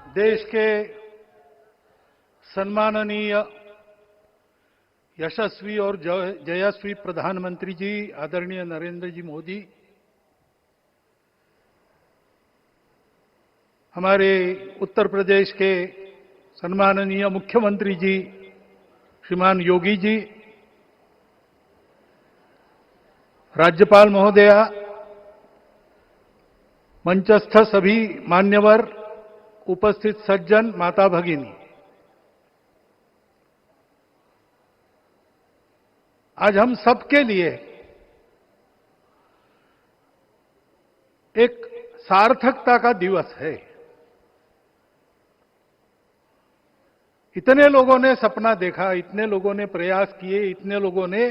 देश के सम्माननीय यशस्वी और जयस्वी प्रधानमंत्री जी आदरणीय नरेंद्र जी मोदी, हमारे उत्तर प्रदेश के सम्माननीय मुख्यमंत्री जी श्रीमान योगी जी, राज्यपाल महोदया, मंचस्थ सभी मान्यवर, उपस्थित सज्जन, माता भगिनी, आज हम सबके लिए एक सार्थकता का दिवस है। इतने लोगों ने सपना देखा, इतने लोगों ने प्रयास किए, इतने लोगों ने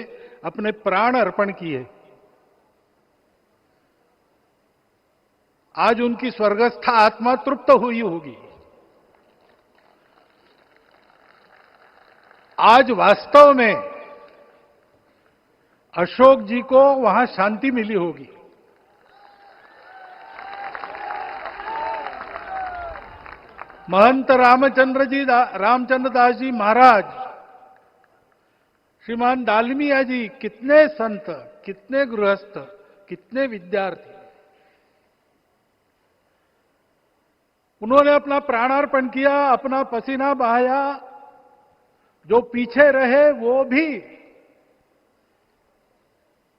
अपने प्राण अर्पण किए। आज उनकी स्वर्गस्थ आत्मा तृप्त हुई होगी। आज वास्तव में अशोक जी को वहां शांति मिली होगी। महंत रामचंद्र दास जी महाराज, श्रीमान दालमिया जी, कितने संत, कितने गृहस्थ, कितने विद्यार्थी, उन्होंने अपना प्राणार्पण किया, अपना पसीना बहाया। जो पीछे रहे वो भी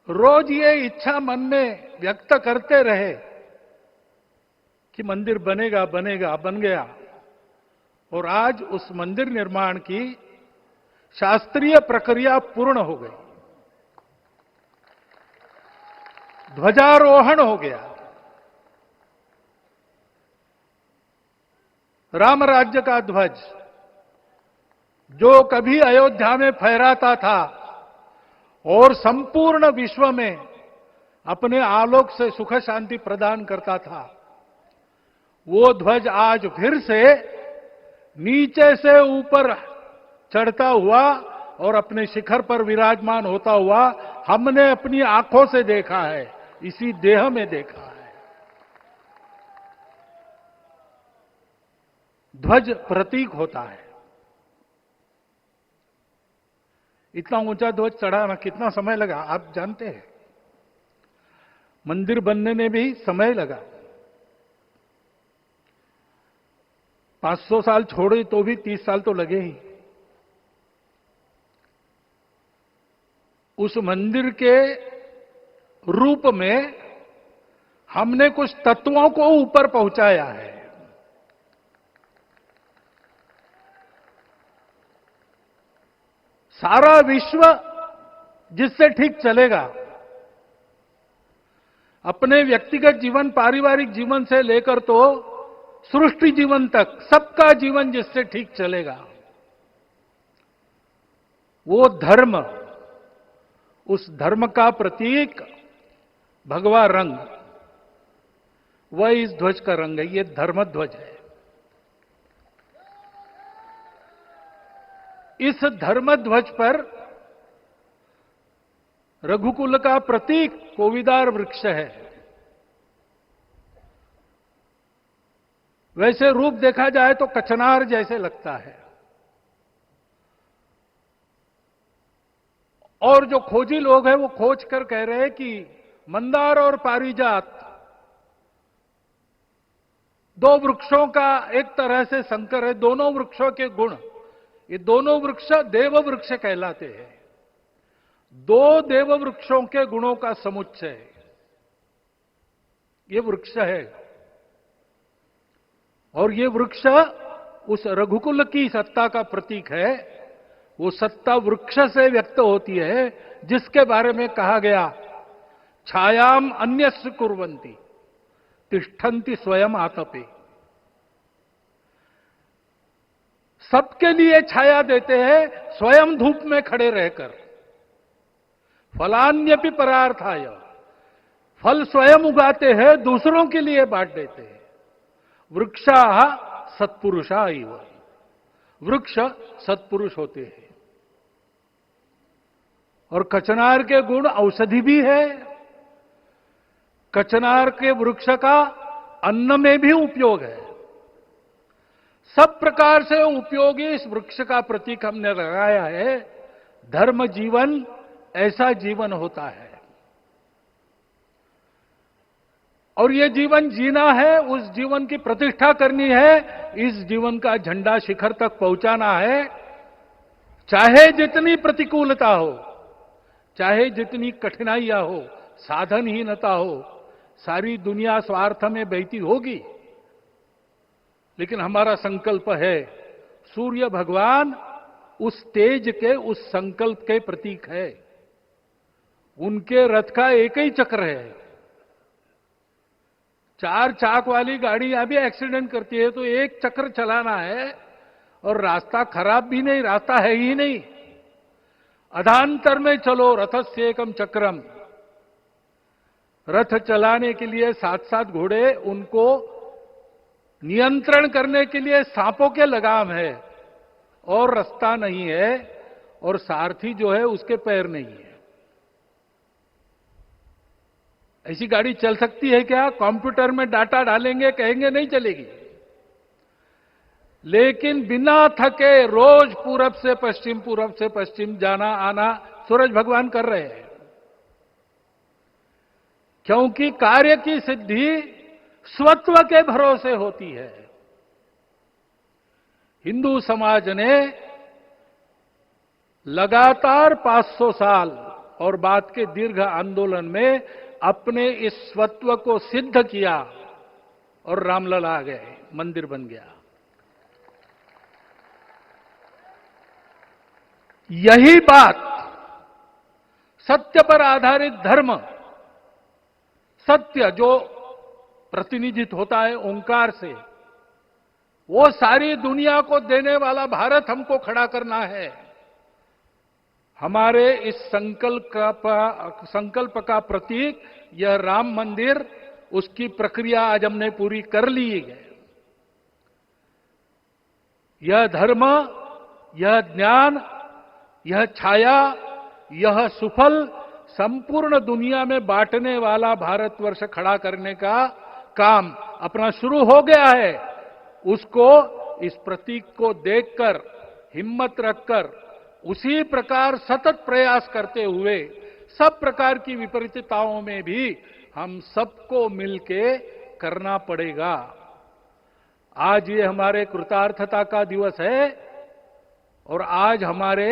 रोज ये इच्छा मन में व्यक्त करते रहे कि मंदिर बनेगा बनेगा, बन गया। और आज उस मंदिर निर्माण की शास्त्रीय प्रक्रिया पूर्ण हो गई, ध्वजारोहण हो गया। राम राज्य का ध्वज जो कभी अयोध्या में फहराता था और संपूर्ण विश्व में अपने आलोक से सुख शांति प्रदान करता था, वो ध्वज आज फिर से नीचे से ऊपर चढ़ता हुआ और अपने शिखर पर विराजमान होता हुआ हमने अपनी आंखों से देखा है, इसी देह में देखा है। ध्वज प्रतीक होता है। इतना ऊंचा ध्वज चढ़ाना कितना समय लगा आप जानते हैं। मंदिर बनने में भी समय लगा। 500 साल छोड़े तो भी 30 साल तो लगे ही। उस मंदिर के रूप में हमने कुछ तत्वों को ऊपर पहुंचाया है। सारा विश्व जिससे ठीक चलेगा, अपने व्यक्तिगत जीवन, पारिवारिक जीवन से लेकर तो सृष्टि जीवन तक सबका जीवन जिससे ठीक चलेगा, वो धर्म, उस धर्म का प्रतीक भगवा रंग, वह इस ध्वज का रंग है। ये धर्म ध्वज है। इस धर्म ध्वज पर रघुकुल का प्रतीक कोविदार वृक्ष है। वैसे रूप देखा जाए तो कचनार जैसे लगता है। और जो खोजी लोग हैं वो खोज कर कह रहे हैं कि मंदार और पारिजात दो वृक्षों का एक तरह से संकर है। दोनों वृक्षों के गुण, ये दोनों वृक्ष देव वृक्ष कहलाते हैं। दो देव वृक्षों के गुणों का समुच्चय ये वृक्ष है। और ये वृक्ष उस रघुकुल की सत्ता का प्रतीक है। वो सत्ता वृक्ष से व्यक्त होती है, जिसके बारे में कहा गया, छायाम अन्यस्य कुर्वन्ति तिष्ठन्ति स्वयं आतपे। सबके लिए छाया देते हैं, स्वयं धूप में खड़े रहकर। फलान्यपि परार्थाय, फल स्वयं उगाते हैं, दूसरों के लिए बांट देते हैं। वृक्षाः सत्पुरुषा इव, वृक्ष सत्पुरुष होते हैं। और कचनार के गुण औषधि भी है। कचनार के वृक्ष का अन्न में भी उपयोग है। सब प्रकार से उपयोगी इस वृक्ष का प्रतीक हमने लगाया है। धर्म जीवन ऐसा जीवन होता है, और ये जीवन जीना है, उस जीवन की प्रतिष्ठा करनी है, इस जीवन का झंडा शिखर तक पहुंचाना है। चाहे जितनी प्रतिकूलता हो, चाहे जितनी कठिनाइयां हो, साधनहीनता हो, सारी दुनिया स्वार्थ में बहती होगी, लेकिन हमारा संकल्प है। सूर्य भगवान उस तेज के, उस संकल्प के प्रतीक है। उनके रथ का एक ही चक्र है। 4 चाक वाली गाड़ियां भी एक्सीडेंट करती है तो एक चक्र चलाना है, और रास्ता खराब भी नहीं, रास्ता है ही नहीं। अधांतर में चलो रथस्य एकम चक्रम। रथ चलाने के लिए 7-7 घोड़े, उनको नियंत्रण करने के लिए सांपों के लगाम है, और रास्ता नहीं है, और सारथी जो है उसके पैर नहीं है। ऐसी गाड़ी चल सकती है क्या? कंप्यूटर में डाटा डालेंगे, कहेंगे नहीं चलेगी। लेकिन बिना थके रोज पूरब से पश्चिम जाना आना सूरज भगवान कर रहे हैं, क्योंकि कार्य की सिद्धि स्वत्व के भरोसे होती है। हिंदू समाज ने लगातार 500 साल और बाद के दीर्घ आंदोलन में अपने इस स्वत्व को सिद्ध किया, और रामलला आ गए, मंदिर बन गया। यही बात सत्य पर आधारित धर्म, सत्य जो प्रतिनिधित्व होता है ओंकार से, वो सारी दुनिया को देने वाला भारत हमको खड़ा करना है। हमारे इस संकल्प का प्रतीक यह राम मंदिर, उसकी प्रक्रिया आज हमने पूरी कर ली है। यह धर्म, यह ज्ञान, यह छाया, यह सुफल संपूर्ण दुनिया में बांटने वाला भारतवर्ष खड़ा करने का काम अपना शुरू हो गया है। उसको, इस प्रतीक को देखकर, हिम्मत रखकर, उसी प्रकार सतत प्रयास करते हुए सब प्रकार की विपरीतताओं में भी हम सबको मिलके करना पड़ेगा। आज ये हमारे कृतार्थता का दिवस है, और आज हमारे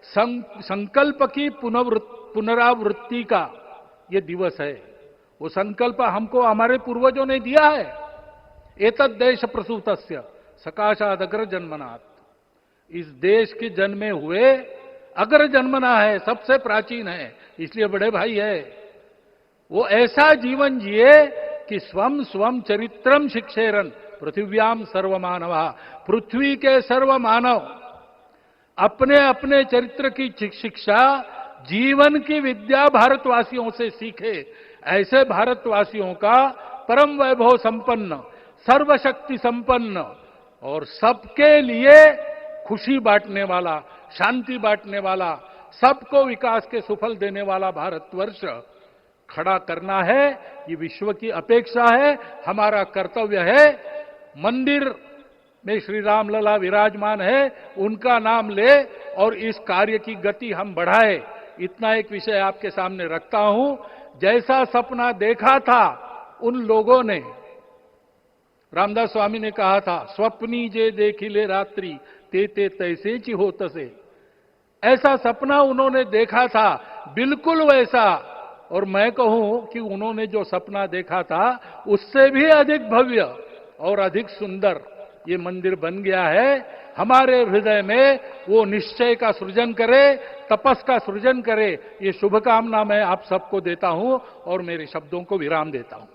संकल्प की पुनरावृत्ति का ये दिवस है। वो संकल्प हमको हमारे पूर्वजों ने दिया है। एतद् देश प्रसूतस्य सकाशाद अग्र जन्मनात्। इस देश के जन्मे हुए अग्र जन्मना है, सबसे प्राचीन है, इसलिए बड़े भाई है। वो ऐसा जीवन जिए कि स्वम स्वम चरित्रम शिक्षेरन पृथिव्याम सर्वमानवा। पृथ्वी के सर्व मानव अपने अपने चरित्र की शिक्षा, जीवन की विद्या भारतवासियों से सीखे। ऐसे भारतवासियों का परम वैभव संपन्न, सर्वशक्ति संपन्न और सबके लिए खुशी बांटने वाला, शांति बांटने वाला, सबको विकास के सुफल देने वाला भारतवर्ष खड़ा करना है। ये विश्व की अपेक्षा है, हमारा कर्तव्य है। मंदिर में श्री राम लला विराजमान है, उनका नाम ले और इस कार्य की गति हम बढ़ाए। इतना एक विषय आपके सामने रखता हूं। जैसा सपना देखा था उन लोगों ने, रामदास स्वामी ने कहा था, स्वप्नी जे देखिले रात्रि ते तैसे ची हो तसे। ऐसा सपना उन्होंने देखा था, बिल्कुल वैसा। और मैं कहूं कि उन्होंने जो सपना देखा था उससे भी अधिक भव्य और अधिक सुंदर ये मंदिर बन गया है। हमारे हृदय में वो निश्चय का सृजन करे, तपस का सृजन करे, ये शुभकामना मैं आप सबको देता हूं और मेरे शब्दों को विराम देता हूं।